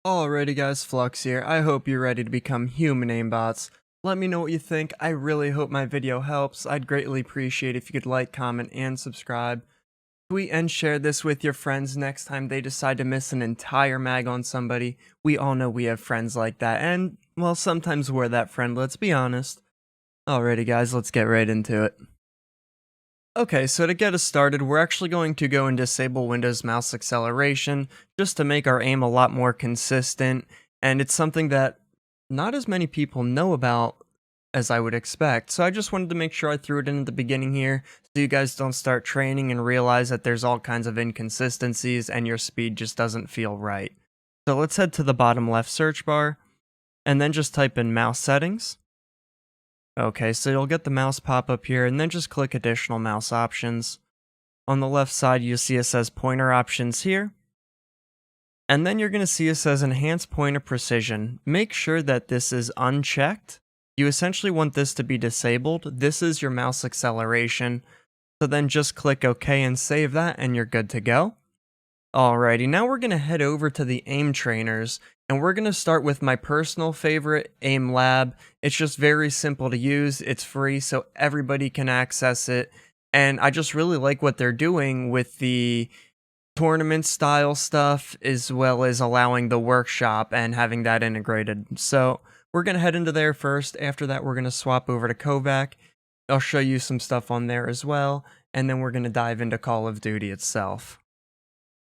Alrighty guys, Flux here. I hope you're ready to become human aimbots. Let me know what you think. I really hope my video helps. I'd greatly appreciate if you could like, comment, and subscribe. Tweet and share this with your friends next time they decide to miss an entire mag on somebody. We all know we have friends like that, and, well, sometimes we're that friend, let's be honest. Alrighty guys, let's get right into it. Okay, so to get us started, we're actually going to go and disable Windows mouse acceleration just to make our aim a lot more consistent, and it's something that not as many people know about as I would expect. So I just wanted to make sure I threw it in at the beginning here so you guys don't start training and realize that there's all kinds of inconsistencies and your speed just doesn't feel right. So let's head to the bottom left search bar and then just type in mouse settings. Okay, so you'll get the mouse pop up here and then just click additional mouse options. On the left side, you'll see it says pointer options here. And then you're going to see it says enhance pointer precision. Make sure that this is unchecked. You essentially want this to be disabled. This is your mouse acceleration. So then just click OK and save that and you're good to go. Alrighty, now we're going to head over to the aim trainers, and we're going to start with my personal favorite, Aim Lab. It's just very simple to use, it's free, so everybody can access it, and I just really like what they're doing with the tournament style stuff, as well as allowing the workshop and having that integrated. So we're going to head into there first. After that, we're going to swap over to Kovaak. I'll show you some stuff on there as well, and then we're going to dive into Call of Duty itself.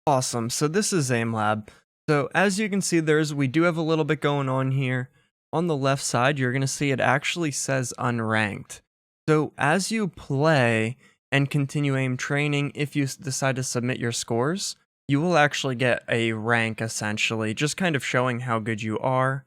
Awesome, so this is AimLab. So as you can see, we do have a little bit going on here. On the left side, you're going to see it actually says unranked. So as you play and continue aim training, if you decide to submit your scores, you will actually get a rank essentially, just kind of showing how good you are.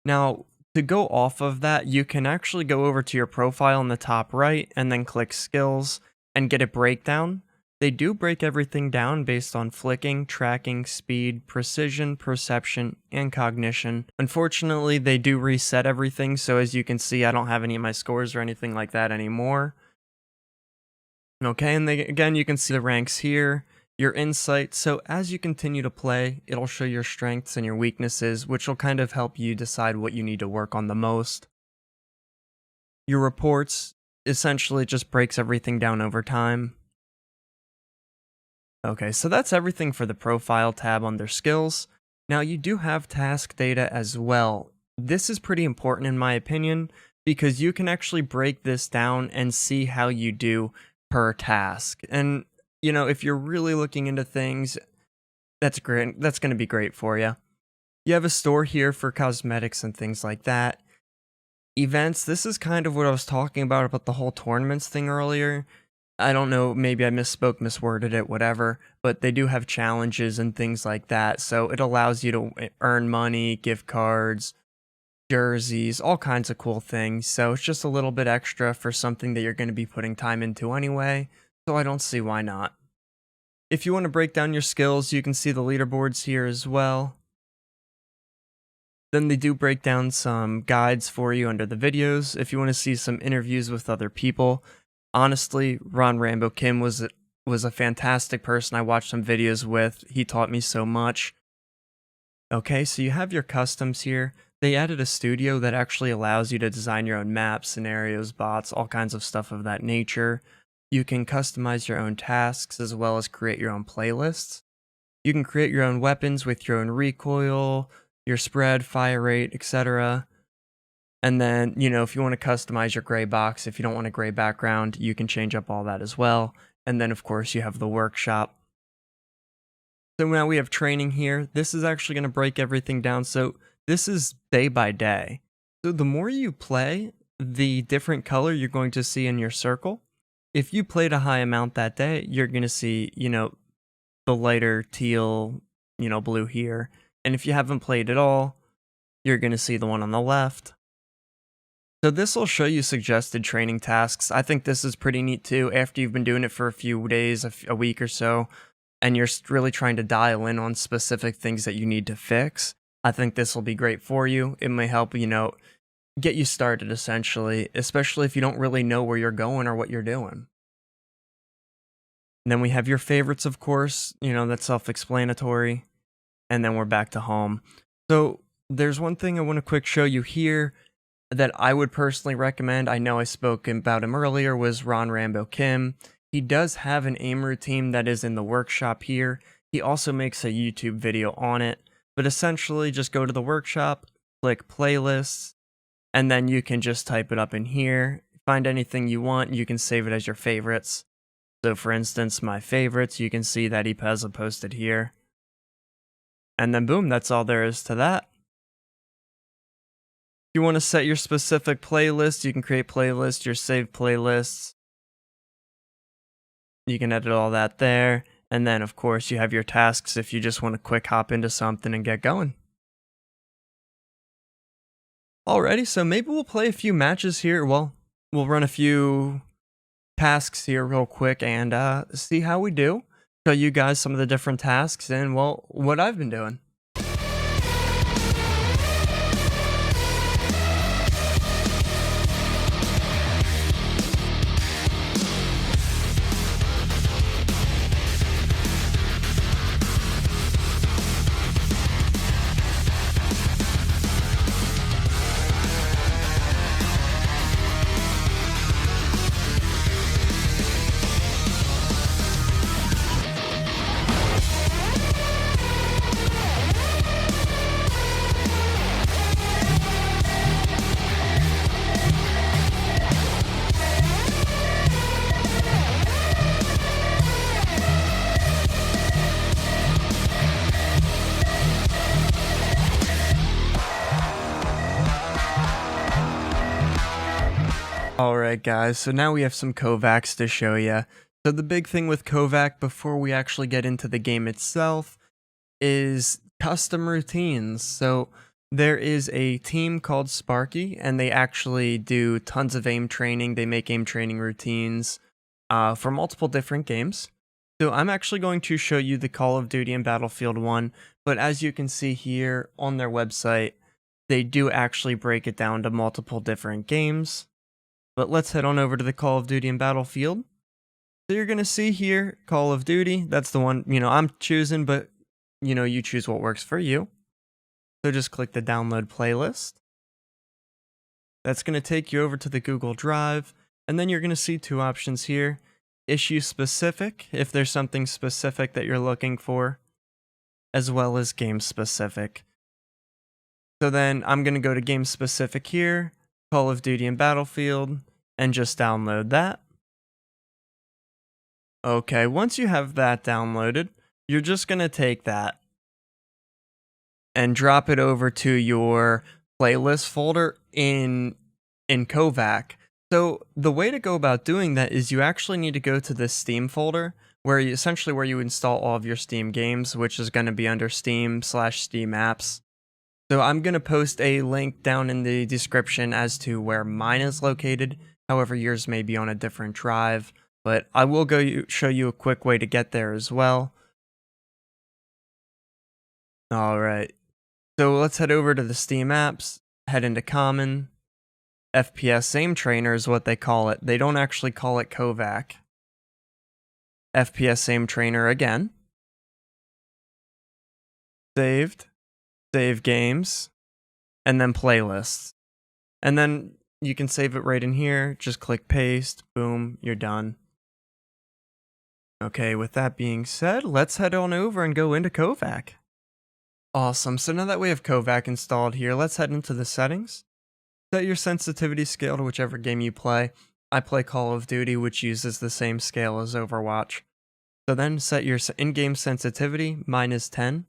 Now, to go off of that, you can actually go over to your profile in the top right and then click skills and get a breakdown. They do break everything down based on flicking, tracking, speed, precision, perception, and cognition. Unfortunately, they do reset everything, so as you can see, I don't have any of my scores or anything like that anymore. Okay, and again, you can see the ranks here, your insight. So as you continue to play, it'll show your strengths and your weaknesses, which will kind of help you decide what you need to work on the most. Your reports essentially just breaks everything down over time. Okay, so that's everything for the profile tab under skills. Now you do have task data as well. This is pretty important in my opinion because you can actually break this down and see how you do per task. And you know, if you're really looking into things, that's great. That's going to be great for you. You have a store here for cosmetics and things like that. Events, this is kind of what I was talking about the whole tournaments thing earlier. I don't know, maybe I misspoke, misworded it, whatever, but they do have challenges and things like that, so it allows you to earn money, gift cards, jerseys, all kinds of cool things, so it's just a little bit extra for something that you're going to be putting time into anyway, so I don't see why not. If you want to break down your skills, you can see the leaderboards here as well. Then they do break down some guides for you under the videos, if you want to see some interviews with other people. Honestly, Ron Rambo Kim was a fantastic person I watched some videos with. He taught me so much. Okay, so you have your customs here. They added a studio that actually allows you to design your own maps, scenarios, bots, all kinds of stuff of that nature. You can customize your own tasks as well as create your own playlists. You can create your own weapons with your own recoil, your spread, fire rate, etc. And then, you know, if you want to customize your gray box, if you don't want a gray background, you can change up all that as well. And then, of course, you have the workshop. So now we have training here. This is actually going to break everything down. So this is day by day. So the more you play, the different color you're going to see in your circle. If you played a high amount that day, you're going to see, you know, the lighter teal, you know, blue here. And if you haven't played at all, you're going to see the one on the left. So this will show you suggested training tasks. I think this is pretty neat too. After you've been doing it for a few days, a week or so, and you're really trying to dial in on specific things that you need to fix, I think this will be great for you. It may help, you know, get you started essentially, especially if you don't really know where you're going or what you're doing. And then we have your favorites, of course, you know, that's self-explanatory. And then we're back to home. So there's one thing I want to quick show you here that I would personally recommend. I know I spoke about him earlier, was Ron Rambo Kim. He does have an aim routine that is in the workshop here. He also makes a YouTube video on it, but essentially just go to the workshop, click playlists, and then you can just type it up in here. Find anything you want, you can save it as your favorites. So for instance, my favorites, you can see that he has posted here. And then boom, that's all there is to that. If you want to set your specific playlist, you can create playlists, your saved playlists. You can edit all that there. And then of course you have your tasks if you just want to quick hop into something and get going. Alrighty, so maybe we'll play a few matches here. Well, we'll run a few tasks here real quick and see how we do. Show you guys some of the different tasks and, well, what I've been doing. Alright guys, so now we have some Kovaaks to show you. So the big thing with Kovaak before we actually get into the game itself is custom routines. So there is a team called Sparky and they actually do tons of aim training. They make aim training routines for multiple different games. So I'm actually going to show you the Call of Duty and Battlefield one, but as you can see here on their website, they do actually break it down to multiple different games. But let's head on over to the Call of Duty and Battlefield. So you're going to see here, Call of Duty. That's the one, I'm choosing, but, you choose what works for you. So just click the download playlist. That's going to take you over to the Google Drive. And then you're going to see two options here. Issue specific, if there's something specific that you're looking for, as well as game specific. So then I'm going to go to game specific here. Call of Duty and Battlefield, and just download that. Okay, once you have that downloaded, you're just going to take that and drop it over to your playlist folder in Kovaak. So the way to go about doing that is you actually need to go to the Steam folder, where you install all of your Steam games, which is going to be under Steam/Steam apps. So I'm going to post a link down in the description as to where mine is located. However, yours may be on a different drive, but I will show you a quick way to get there as well. Alright, so let's head over to the Steam apps, head into Common. FPS Aim Trainer is what they call it. They don't actually call it Kovaak. FPS Aim Trainer again. Saved. Save games, and then playlists. And then you can save it right in here. Just click paste, boom, you're done. Okay, with that being said, let's head on over and go into Kovaak. Awesome, so now that we have Kovaak installed here, let's head into the settings. Set your sensitivity scale to whichever game you play. I play Call of Duty, which uses the same scale as Overwatch. So then set your in-game sensitivity, mine is 10.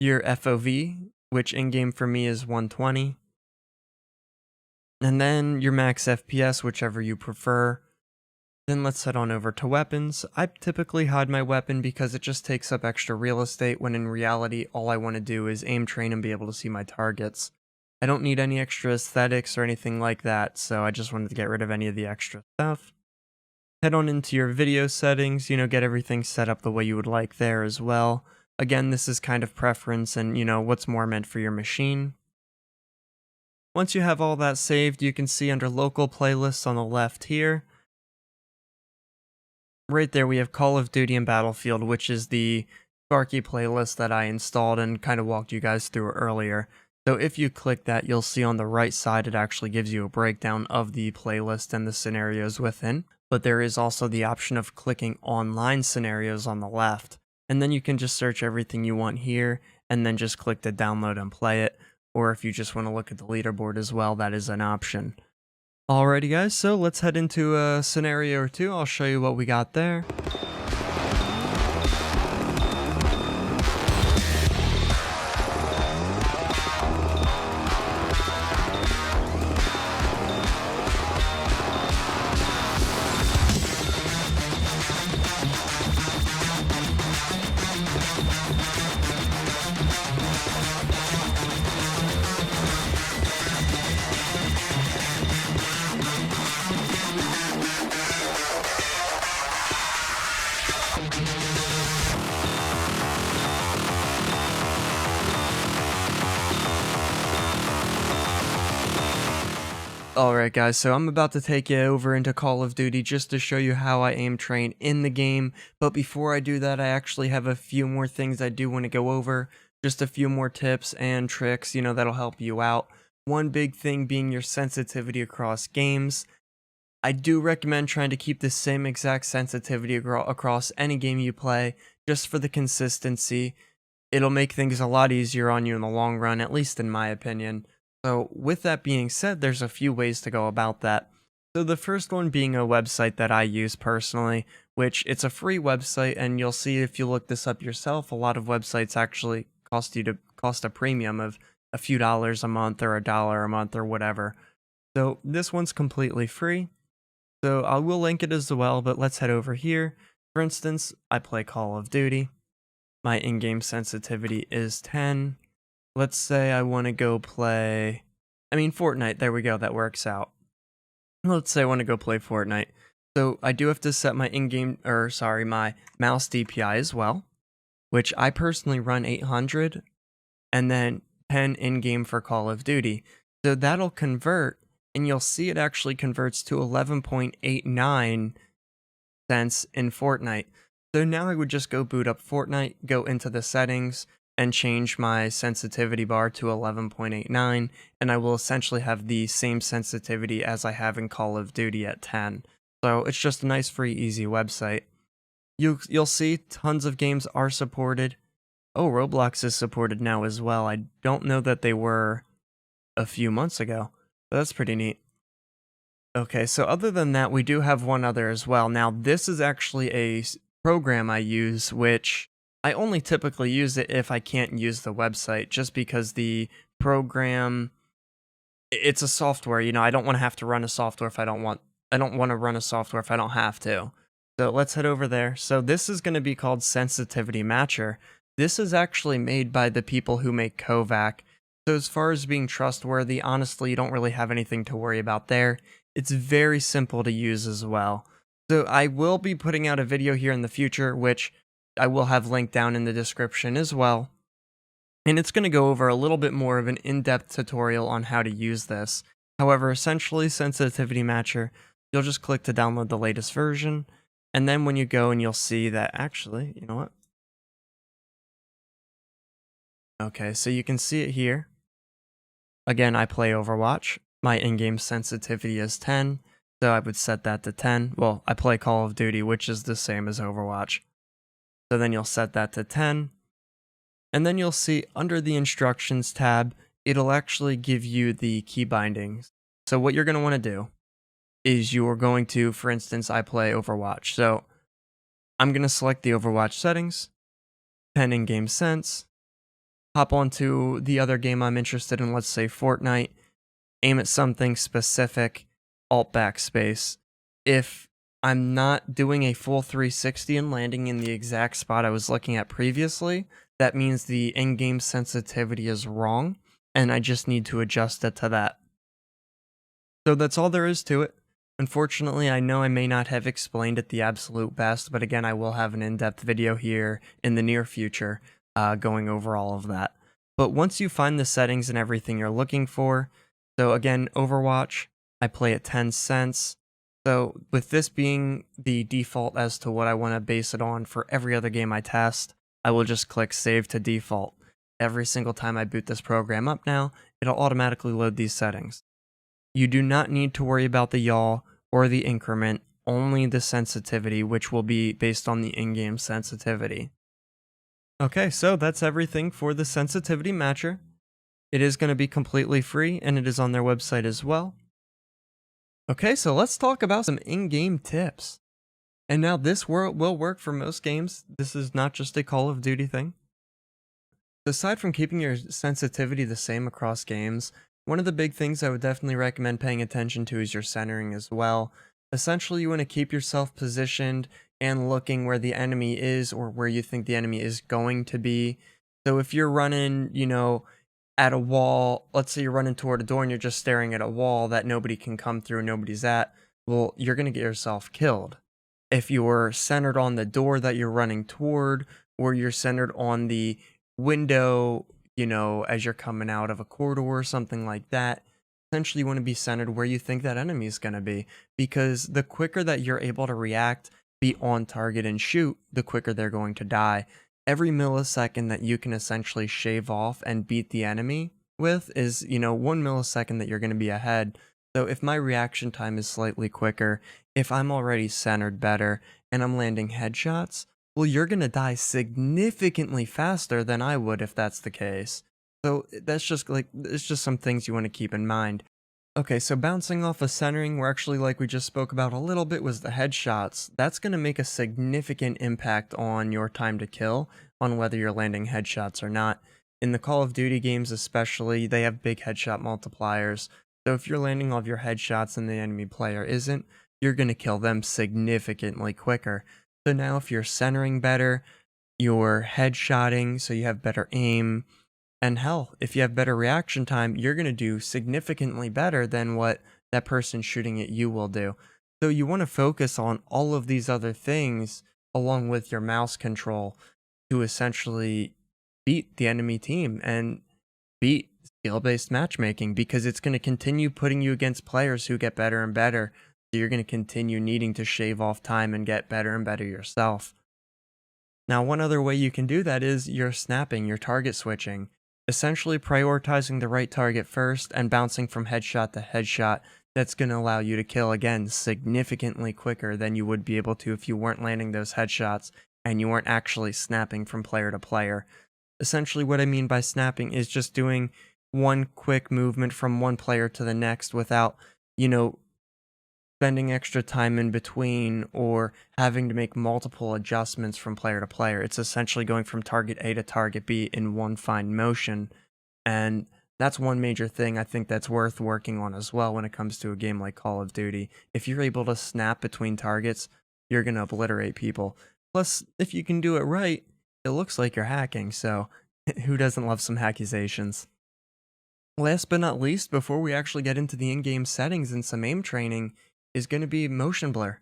Your FOV, which in-game for me is 120. And then your max FPS, whichever you prefer. Then let's head on over to weapons. I typically hide my weapon because it just takes up extra real estate, when in reality all I want to do is aim train and be able to see my targets. I don't need any extra aesthetics or anything like that, so I just wanted to get rid of any of the extra stuff. Head on into your video settings, get everything set up the way you would like there as well. Again, this is kind of preference and, what's more meant for your machine. Once you have all that saved, you can see under local playlists on the left here. Right there we have Call of Duty and Battlefield, which is the Sparky playlist that I installed and kind of walked you guys through earlier. So if you click that, you'll see on the right side it actually gives you a breakdown of the playlist and the scenarios within. But there is also the option of clicking online scenarios on the left. And then you can just search everything you want here and then just click to download and play it. Or if you just want to look at the leaderboard as well, that is an option. Alrighty guys, so let's head into a scenario or two. I'll show you what we got there. Alright guys, so I'm about to take you over into Call of Duty just to show you how I aim train in the game, but before I do that I actually have a few more things I do want to go over, just a few more tips and tricks, that'll help you out. One big thing being your sensitivity across games. I do recommend trying to keep the same exact sensitivity across any game you play, just for the consistency. It'll make things a lot easier on you in the long run, at least in my opinion. So with that being said, there's a few ways to go about that. So the first one being a website that I use personally, which it's a free website, and you'll see if you look this up yourself, a lot of websites actually cost a premium of a few dollars a month or $1 a month or whatever. So this one's completely free. So I will link it as well, but let's head over here. For instance, I play Call of Duty. My in-game sensitivity is 10. Let's say I want to go play, Fortnite, there we go, that works out. Let's say I want to go play Fortnite. So I do have to set my my mouse DPI as well, which I personally run 800, and then 10 in-game for Call of Duty. So that'll convert, and you'll see it actually converts to 11.89 cents in Fortnite. So now I would just go boot up Fortnite, go into the settings, and change my sensitivity bar to 11.89, and I will essentially have the same sensitivity as I have in Call of Duty at 10. So it's just a nice, free, easy website. You'll see tons of games are supported. Oh, Roblox is supported now as well. I don't know that they were a few months ago, but that's pretty neat. Okay, so other than that, we do have one other as well. Now, this is actually a program I use, which I only typically use it if I can't use the website, just because the program, it's a software, I don't want to have to run a software if I don't want to run a software if I don't have to. So let's head over there. So this is going to be called Sensitivity Matcher. This is actually made by the people who make Kovaak. So as far as being trustworthy, honestly, you don't really have anything to worry about there. It's very simple to use as well. So I will be putting out a video here in the future, which I will have linked down in the description as well. And it's going to go over a little bit more of an in-depth tutorial on how to use this. However, essentially, Sensitivity Matcher, you'll just click to download the latest version. And then when you go and you'll see that actually, you know what? Okay, so you can see it here. Again, I play Overwatch. My in-game sensitivity is 10. So I would set that to 10. Well, I play Call of Duty, which is the same as Overwatch. So then you'll set that to 10. And then you'll see under the instructions tab, it'll actually give you the key bindings. So what you're going to want to do is you're going to, for instance, I play Overwatch. So I'm going to select the Overwatch settings, 10 in-game sense, hop onto the other game I'm interested in, let's say Fortnite, aim at something specific, alt backspace. If I'm not doing a full 360 and landing in the exact spot I was looking at previously, that means the in-game sensitivity is wrong, and I just need to adjust it to that. So that's all there is to it. Unfortunately, I know I may not have explained it the absolute best, but again, I will have an in-depth video here in the near future going over all of that. But once you find the settings and everything you're looking for, so again, Overwatch, I play at 10 cents. So with this being the default as to what I want to base it on for every other game I test, I will just click save to default. Every single time I boot this program up now, it'll automatically load these settings. You do not need to worry about the yaw or the increment, only the sensitivity, which will be based on the in-game sensitivity. Okay, so that's everything for the sensitivity matcher. It is going to be completely free, and it is on their website as well. Okay, so let's talk about some in-game tips. And now this will work for most games. This is not just a Call of Duty thing. Aside from keeping your sensitivity the same across games, one of the big things I would definitely recommend paying attention to is your centering as well. Essentially, you want to keep yourself positioned and looking where the enemy is or where you think the enemy is going to be. So if you're running, at a wall, let's say you're running toward a door and you're just staring at a wall that nobody can come through, nobody's at, well, you're going to get yourself killed. If you're centered on the door that you're running toward, or you're centered on the window, as you're coming out of a corridor or something like that, essentially you want to be centered where you think that enemy is going to be, because the quicker that you're able to react, be on target and shoot, the quicker they're going to die. Every millisecond that you can essentially shave off and beat the enemy with is, 1 millisecond that you're going to be ahead. So if my reaction time is slightly quicker, if I'm already centered better and I'm landing headshots, well, you're going to die significantly faster than I would if that's the case. So that's just it's just some things you want to keep in mind. Okay, so bouncing off of centering, where actually, like we just spoke about a little bit, was the headshots. That's going to make a significant impact on your time to kill, on whether you're landing headshots or not. In the Call of Duty games especially, they have big headshot multipliers. So if you're landing all of your headshots and the enemy player isn't, you're going to kill them significantly quicker. So now if you're centering better, you're headshotting, so you have better aim, and hell, if you have better reaction time, you're going to do significantly better than what that person shooting at you will do. So you want to focus on all of these other things along with your mouse control to essentially beat the enemy team and beat skill-based matchmaking, because it's going to continue putting you against players who get better and better. So you're going to continue needing to shave off time and get better and better yourself. Now, one other way you can do that is your snapping, your target switching. Essentially prioritizing the right target first and bouncing from headshot to headshot. That's going to allow you to kill again significantly quicker than you would be able to if you weren't landing those headshots and you weren't actually snapping from player to player. Essentially what I mean by snapping is just doing one quick movement from one player to the next without, spending extra time in between or having to make multiple adjustments from player to player. It's essentially going from target A to target B in one fine motion. And that's one major thing I think that's worth working on as well when it comes to a game like Call of Duty. If you're able to snap between targets, you're going to obliterate people. Plus, if you can do it right, it looks like you're hacking, so who doesn't love some accusations? Last but not least, before we actually get into the in-game settings and some aim training, is going to be motion blur.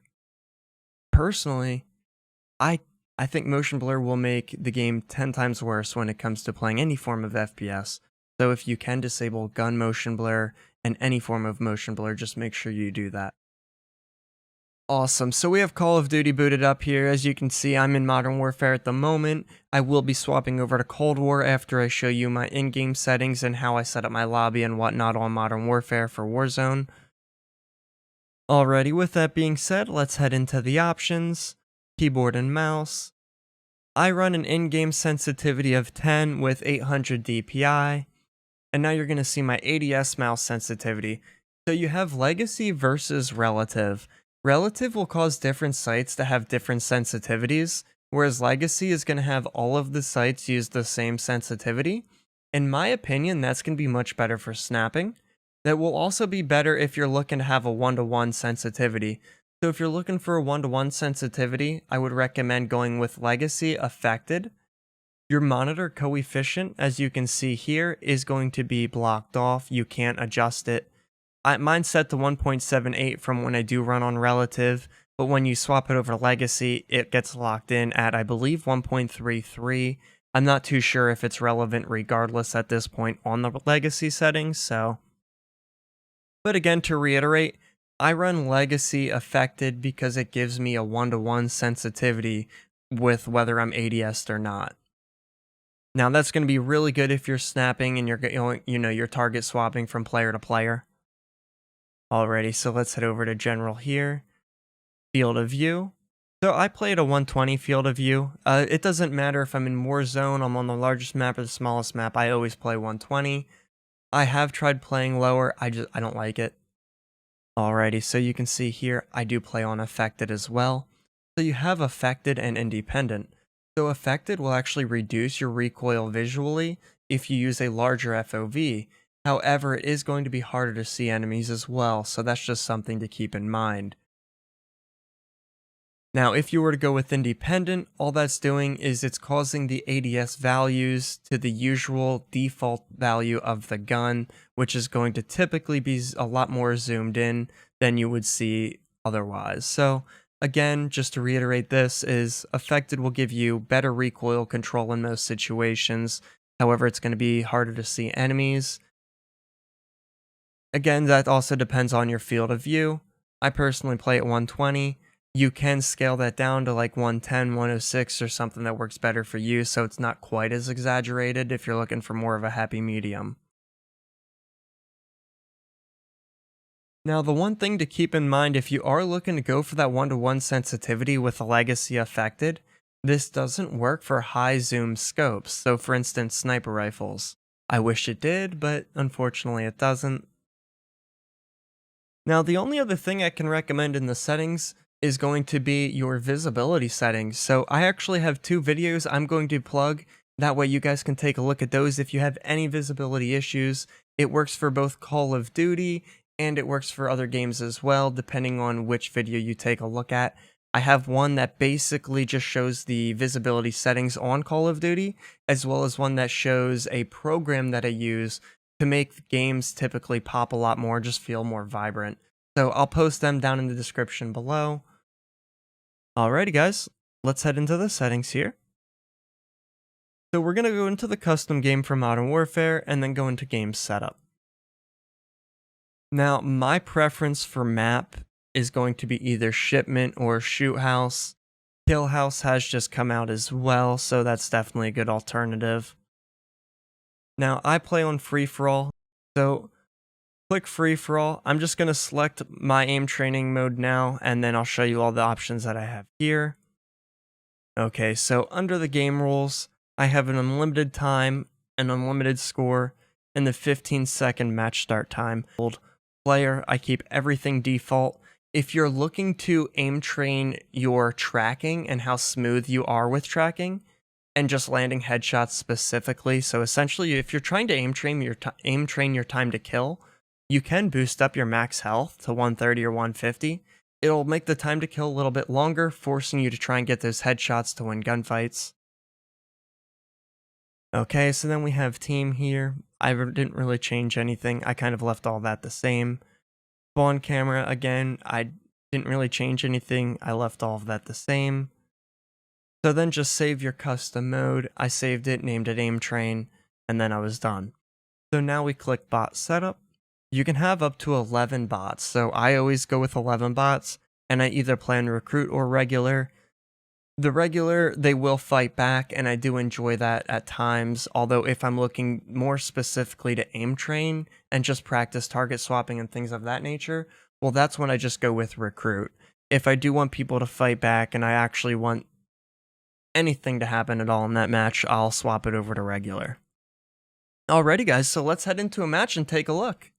Personally, I think motion blur will make the game 10 times worse when it comes to playing any form of FPS. So if you can disable gun motion blur and any form of motion blur, just make sure you do that. Awesome, so we have Call of Duty booted up here. As you can see, I'm in Modern Warfare at the moment. I will be swapping over to Cold War after I show you my in-game settings and how I set up my lobby and whatnot on Modern Warfare for Warzone. Alrighty, with that being said, let's head into the options, keyboard and mouse. I run an in-game sensitivity of 10 with 800 DPI, and now you're going to see my ADS mouse sensitivity. So you have legacy versus relative. Relative will cause different sites to have different sensitivities, whereas legacy is going to have all of the sites use the same sensitivity. In my opinion, that's going to be much better for snapping. That will also be better if you're looking to have a 1-to-1 sensitivity. So if you're looking for a 1-to-1 sensitivity, I would recommend going with Legacy Affected. Your monitor coefficient, as you can see here, is going to be blocked off. You can't adjust it. Mine's set to 1.78 from when I do run on Relative, but when you swap it over to Legacy, it gets locked in at, I believe, 1.33. I'm not too sure if it's relevant regardless at this point on the Legacy settings, so... But again, to reiterate, I run Legacy Affected because it gives me a 1-to-1 sensitivity with whether I'm ADS'd or not. Now that's going to be really good if you're snapping and you're going, you're target swapping from player to player. Alrighty, so let's head over to general here. Field of view. So I played a 120 field of view. It doesn't matter if I'm in Warzone, I'm on the largest map or the smallest map, I always play 120. I have tried playing lower, I don't like it. Alrighty, so you can see here, I do play on affected as well. So you have affected and independent. So affected will actually reduce your recoil visually if you use a larger FOV. However, it is going to be harder to see enemies as well, so that's just something to keep in mind. Now, if you were to go with independent, all that's doing is it's causing the ADS values to the usual default value of the gun, which is going to typically be a lot more zoomed in than you would see otherwise. So again, just to reiterate, this is affected will give you better recoil control in most situations. However, it's going to be harder to see enemies. Again, that also depends on your field of view. I personally play at 120. You can scale that down to like 110, 106 or something that works better for you, so it's not quite as exaggerated if you're looking for more of a happy medium. Now, the one thing to keep in mind if you are looking to go for that 1-to-1 sensitivity with a legacy affected, this doesn't work for high zoom scopes, so for instance sniper rifles. I wish it did, but unfortunately it doesn't. Now, the only other thing I can recommend in the settings is going to be your visibility settings. So I actually have 2 videos I'm going to plug. That way you guys can take a look at those if you have any visibility issues. It works for both Call of Duty and it works for other games as well, depending on which video you take a look at. I have one that basically just shows the visibility settings on Call of Duty, as well as one that shows a program that I use to make games typically pop a lot more, just feel more vibrant. So I'll post them down in the description below. Alrighty guys, let's head into the settings here. So we're going to go into the custom game for Modern Warfare and then go into game setup. Now my preference for map is going to be either shipment or shoot house. Kill house has just come out as well, so that's definitely a good alternative. Now I play on free for all, so click free for all. I'm just going to select my aim training mode now, and then I'll show you all the options that I have here. Okay, so under the game rules, I have an unlimited time, an unlimited score, and the 15-second match start time. Player, I keep everything default. If you're looking to aim train your tracking and how smooth you are with tracking, and just landing headshots specifically, so essentially if you're trying to aim train your time to kill, you can boost up your max health to 130 or 150. It'll make the time to kill a little bit longer, forcing you to try and get those headshots to win gunfights. Okay, so then we have team here. I didn't really change anything. I kind of left all that the same. Spawn camera, again, I didn't really change anything. I left all of that the same. So then just save your custom mode. I saved it, named it aim train, and then I was done. So now we click bot setup. You can have up to 11 bots, so I always go with 11 bots, and I either plan recruit or regular. The regular, they will fight back, and I do enjoy that at times, although if I'm looking more specifically to aim train and just practice target swapping and things of that nature, well, that's when I just go with recruit. If I do want people to fight back and I actually want anything to happen at all in that match, I'll swap it over to regular. Alrighty guys, so let's head into a match and take a look.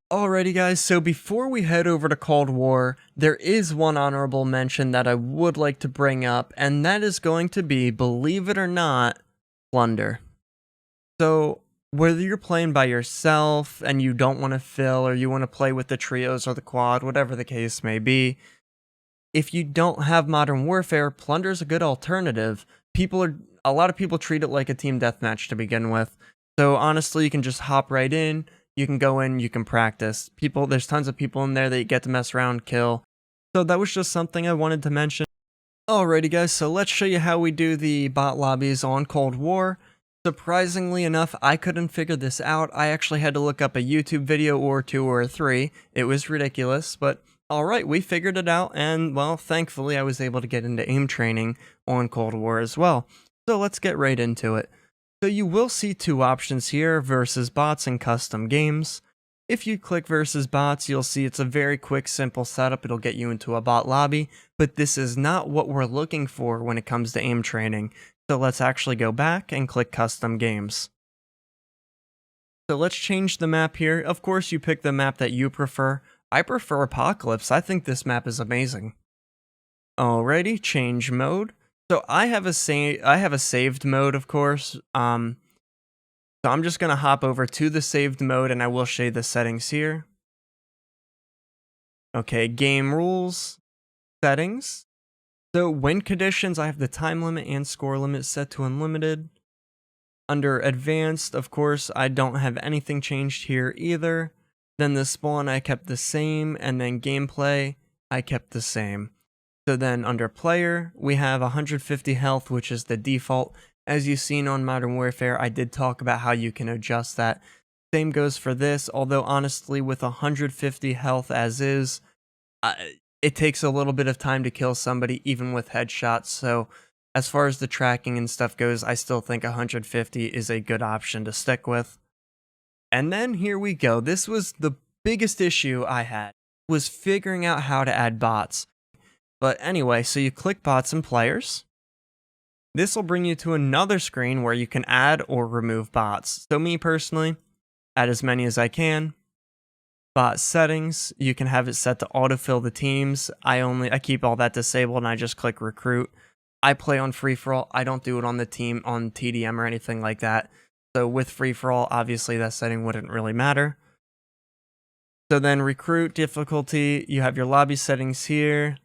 Alrighty guys, so before we head over to Cold War, there is one honorable mention that I would like to bring up, and that is going to be, believe it or not, Plunder. So, whether you're playing by yourself and you don't want to fill, or you want to play with the trios or the quad, whatever the case may be, if you don't have Modern Warfare, Plunder is a good alternative. A lot of people treat it like a team deathmatch to begin with, so honestly you can just hop right in. You can go in, you can practice. There's tons of people in there that you get to mess around, kill. So that was just something I wanted to mention. Alrighty guys, so let's show you how we do the bot lobbies on Cold War. Surprisingly enough, I couldn't figure this out. I actually had to look up a YouTube video or two or three. It was ridiculous, but alright, we figured it out, and well, thankfully I was able to get into aim training on Cold War as well. So let's get right into it. So you will see two options here, versus bots and custom games. If you click versus bots, you'll see it's a very quick, simple setup. It'll get you into a bot lobby, but this is not what we're looking for when it comes to aim training. So let's actually go back and click custom games. So let's change the map here. Of course, you pick the map that you prefer. I prefer Apocalypse. I think this map is amazing. Alrighty, change mode. So I have a saved mode, of course. So I'm just going to hop over to the saved mode and I will show you the settings here. Okay, game rules, settings. So win conditions, I have the time limit and score limit set to unlimited. Under advanced, of course, I don't have anything changed here either. Then the spawn I kept the same, and then gameplay I kept the same. So then under player, we have 150 health, which is the default. As you've seen on Modern Warfare, I did talk about how you can adjust that. Same goes for this, although honestly with 150 health as is, it takes a little bit of time to kill somebody even with headshots, so as far as the tracking and stuff goes, I still think 150 is a good option to stick with. And then here we go. This was the biggest issue I had, was figuring out how to add bots. But anyway, so you click bots and players. This will bring you to another screen where you can add or remove bots. So me personally, add as many as I can. Bot settings, you can have it set to autofill the teams. I keep all that disabled and I just click recruit. I play on free-for-all. I don't do it on the team on TDM or anything like that. So with free-for-all, obviously that setting wouldn't really matter. So then recruit difficulty, you have your lobby settings here.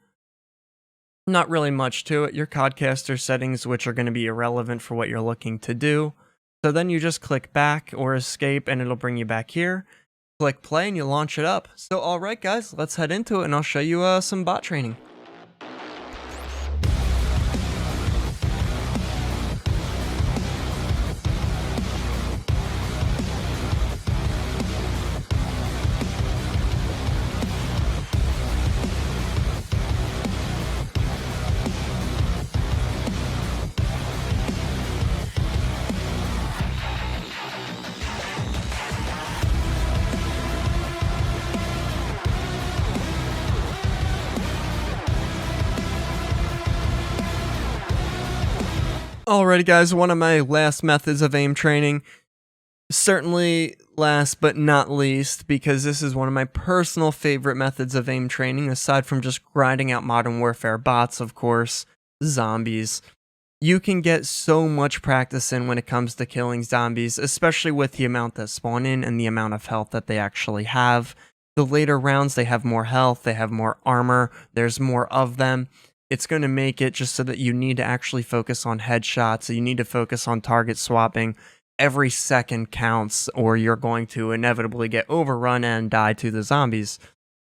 Not really much to it. Your codcaster settings, which are going to be irrelevant for what you're looking to do. So then you just click back or escape and it'll bring you back here. Click play and you launch it up. So alright guys, let's head into it and I'll show you some bot training. Alrighty guys, one of my last methods of aim training, certainly last but not least, because this is one of my personal favorite methods of aim training, aside from just grinding out Modern Warfare bots, of course, zombies. You can get so much practice in when it comes to killing zombies, especially with the amount that spawn in and the amount of health that they actually have. The later rounds, they have more health, they have more armor, there's more of them. It's going to make it just so that you need to actually focus on headshots, so you need to focus on target swapping. Every second counts, or you're going to inevitably get overrun and die to the zombies.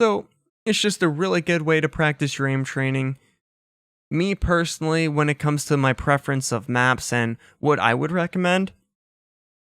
So, it's just a really good way to practice your aim training. Me personally, when it comes to my preference of maps and what I would recommend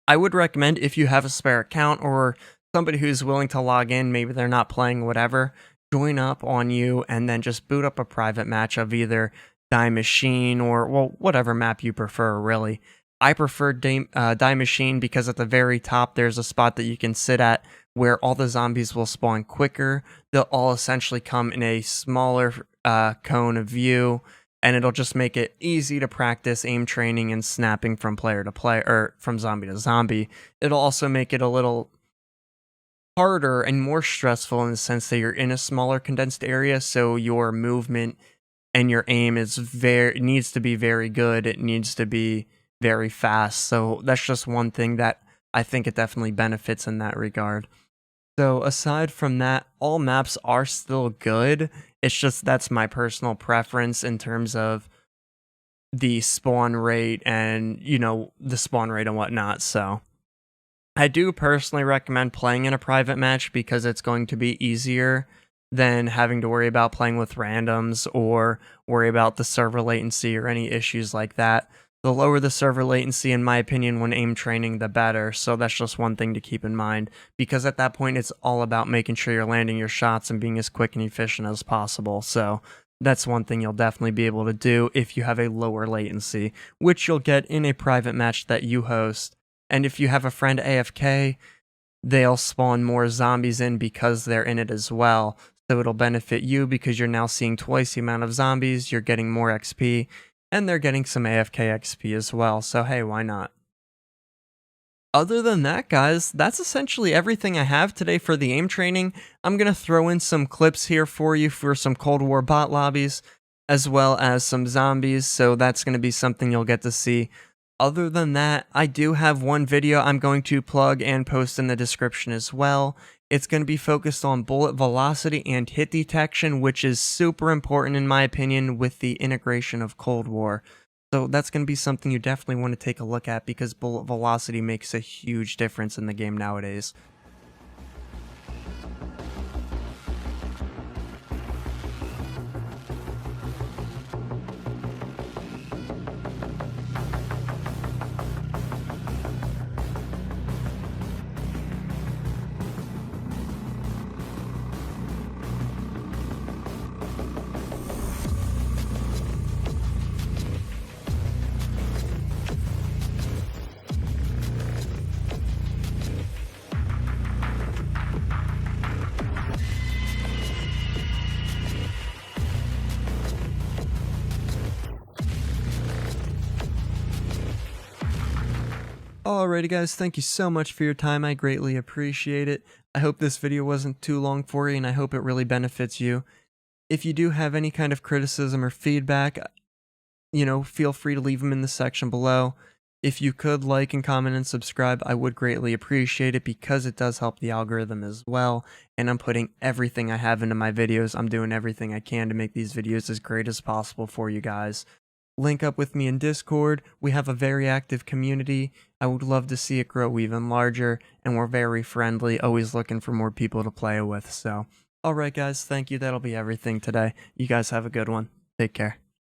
if you have a spare account or somebody who's willing to log in, maybe they're not playing whatever, join up on you and then just boot up a private match of either Die Machine or, well, whatever map you prefer, really. I prefer Die Machine because at the very top there's a spot that you can sit at where all the zombies will spawn quicker. They'll all essentially come in a smaller cone of view, and it'll just make it easy to practice aim training and snapping from player to player, or from zombie to zombie. It'll also make it a little harder and more stressful in the sense that you're in a smaller condensed area, so your movement and your aim needs to be very good. It needs to be very fast. So that's just one thing that I think it definitely benefits in that regard. So aside from that, all maps are still good. It's just that's my personal preference in terms of the spawn rate and, the spawn rate and whatnot. So I do personally recommend playing in a private match because it's going to be easier than having to worry about playing with randoms or worry about the server latency or any issues like that. The lower the server latency, in my opinion, when aim training, the better. So that's just one thing to keep in mind, because at that point, it's all about making sure you're landing your shots and being as quick and efficient as possible. So that's one thing you'll definitely be able to do if you have a lower latency, which you'll get in a private match that you host. And if you have a friend AFK, they'll spawn more zombies in because they're in it as well. So it'll benefit you because you're now seeing twice the amount of zombies, you're getting more XP, and they're getting some AFK XP as well, so hey, why not? Other than that, guys, that's essentially everything I have today for the aim training. I'm going to throw in some clips here for you for some Cold War bot lobbies, as well as some zombies, so that's going to be something you'll get to see. Other than that, I do have one video I'm going to plug and post in the description as well. It's going to be focused on bullet velocity and hit detection, which is super important in my opinion with the integration of Cold War. So that's going to be something you definitely want to take a look at because bullet velocity makes a huge difference in the game nowadays. Alrighty guys, thank you so much for your time, I greatly appreciate it. I hope this video wasn't too long for you and I hope it really benefits you. If you do have any kind of criticism or feedback, feel free to leave them in the section below. If you could like and comment and subscribe, I would greatly appreciate it because it does help the algorithm as well. And I'm putting everything I have into my videos. I'm doing everything I can to make these videos as great as possible for you guys. Link up with me in Discord. We have a very active community. I would love to see it grow even larger, and we're very friendly, always looking for more people to play with. So, alright guys, thank you. That'll be everything today. You guys have a good one. Take care.